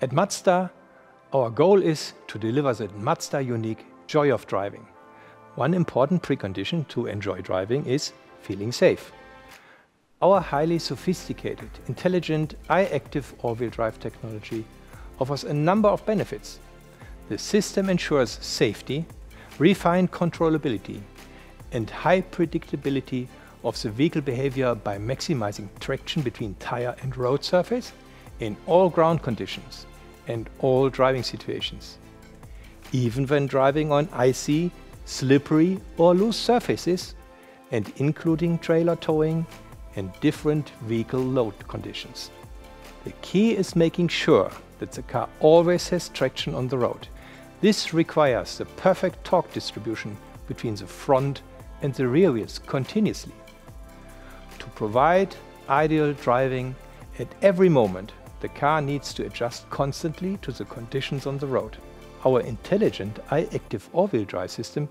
At Mazda, our goal is to deliver the Mazda unique joy of driving. One important precondition to enjoy driving is feeling safe. Our highly sophisticated, intelligent, i-Activ all-wheel drive technology offers a number of benefits. The system ensures safety, refined controllability, and high predictability of the vehicle behavior by maximizing traction between tire and road surface in all ground conditions and all driving situations. Even when driving on icy, slippery or loose surfaces, and including trailer towing and different vehicle load conditions. The key is making sure that the car always has traction on the road. This requires the perfect torque distribution between the front and the rear wheels continuously. To provide ideal driving at every moment, the car needs to adjust constantly to the conditions on the road. Our intelligent i-Activ all-wheel drive system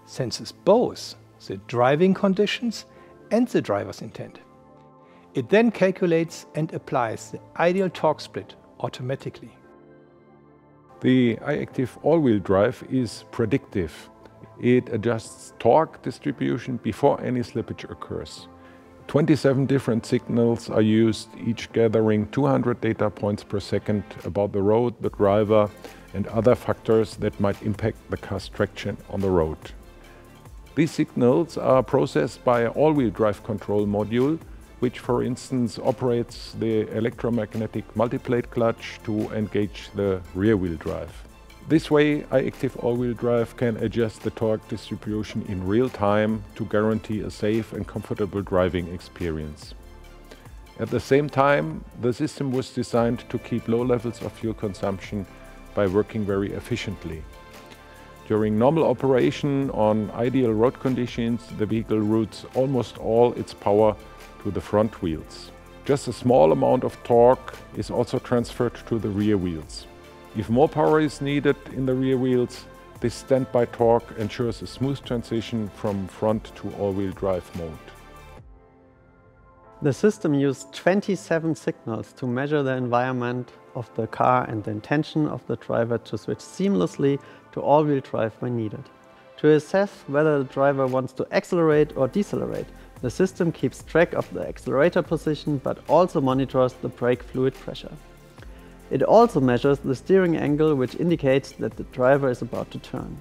senses both the driving conditions and the driver's intent. It then calculates and applies the ideal torque split automatically. The i-Activ all-wheel drive is predictive. It adjusts torque distribution before any slippage occurs. 27 different signals are used, each gathering 200 data points per second about the road, the driver, and other factors that might impact the car's traction on the road. These signals are processed by an all-wheel drive control module, which for instance operates the electromagnetic multiplate clutch to engage the rear-wheel drive. This way, i-Activ all-wheel drive can adjust the torque distribution in real time to guarantee a safe and comfortable driving experience. At the same time, the system was designed to keep low levels of fuel consumption by working very efficiently. During normal operation on ideal road conditions, the vehicle routes almost all its power to the front wheels. Just a small amount of torque is also transferred to the rear wheels. If more power is needed in the rear wheels, this standby torque ensures a smooth transition from front to all-wheel drive mode. The system used 27 signals to measure the environment of the car and the intention of the driver to switch seamlessly to all-wheel drive when needed. To assess whether the driver wants to accelerate or decelerate, the system keeps track of the accelerator position but also monitors the brake fluid pressure. It also measures the steering angle, which indicates that the driver is about to turn.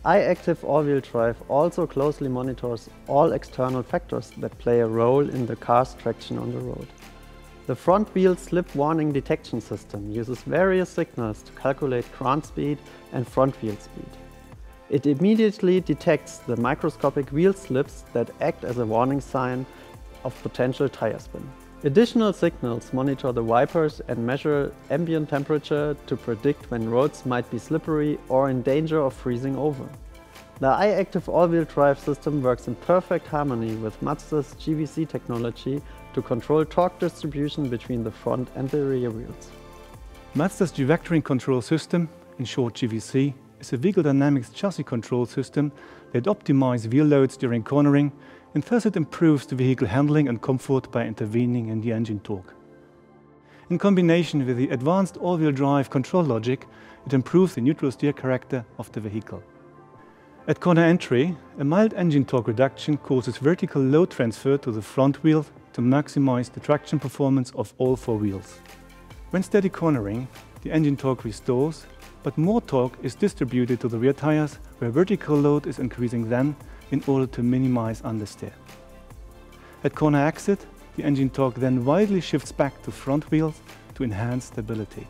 i-Activ all-wheel drive also closely monitors all external factors that play a role in the car's traction on the road. The front wheel slip warning detection system uses various signals to calculate ground speed and front wheel speed. It immediately detects the microscopic wheel slips that act as a warning sign of potential tire spin. Additional signals monitor the wipers and measure ambient temperature to predict when roads might be slippery or in danger of freezing over. The i-Activ all-wheel drive system works in perfect harmony with Mazda's GVC technology to control torque distribution between the front and the rear wheels. Mazda's G-Vectoring Control System, in short GVC, is a vehicle dynamics chassis control system that optimizes wheel loads during cornering, and thus it improves the vehicle handling and comfort by intervening in the engine torque. In combination with the advanced all-wheel drive control logic, it improves the neutral steer character of the vehicle. At corner entry, a mild engine torque reduction causes vertical load transfer to the front wheel to maximize the traction performance of all four wheels. When steady cornering, the engine torque restores, but more torque is distributed to the rear tires, where vertical load is increasing then in order to minimize understeer. At corner exit, the engine torque then widely shifts back to front wheels to enhance stability.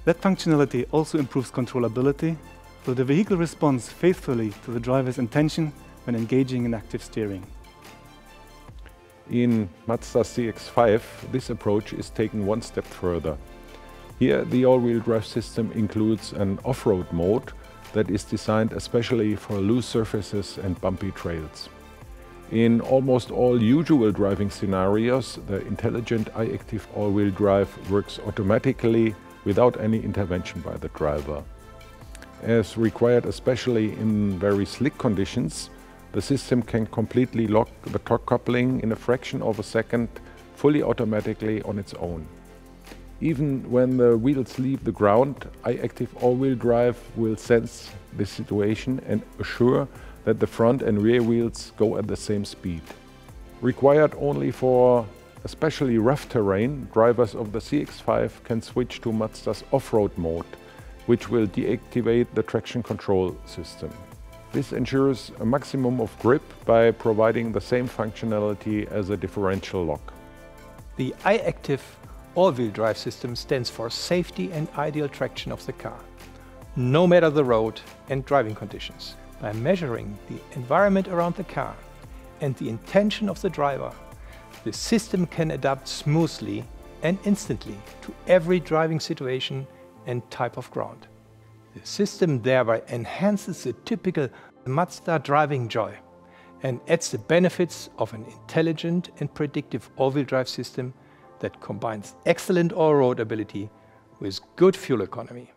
That functionality also improves controllability, so the vehicle responds faithfully to the driver's intention when engaging in active steering. In Mazda CX-5, this approach is taken one step further. Here, the all-wheel drive system includes an off-road mode that is designed especially for loose surfaces and bumpy trails. In almost all usual driving scenarios, the intelligent i-Activ all-wheel drive works automatically without any intervention by the driver. As required especially in very slick conditions, the system can completely lock the torque coupling in a fraction of a second, fully automatically on its own. Even when the wheels leave the ground, i-Activ all-wheel drive will sense the situation and assure that the front and rear wheels go at the same speed. Required only for especially rough terrain, drivers of the CX-5 can switch to Mazda's off-road mode, which will deactivate the traction control system. This ensures a maximum of grip by providing the same functionality as a differential lock. The i-Activ all-wheel drive system stands for safety and ideal traction of the car, no matter the road and driving conditions. By measuring the environment around the car and the intention of the driver, the system can adapt smoothly and instantly to every driving situation and type of ground. The system thereby enhances the typical Mazda driving joy and adds the benefits of an intelligent and predictive all-wheel drive system that combines excellent all-road ability with good fuel economy.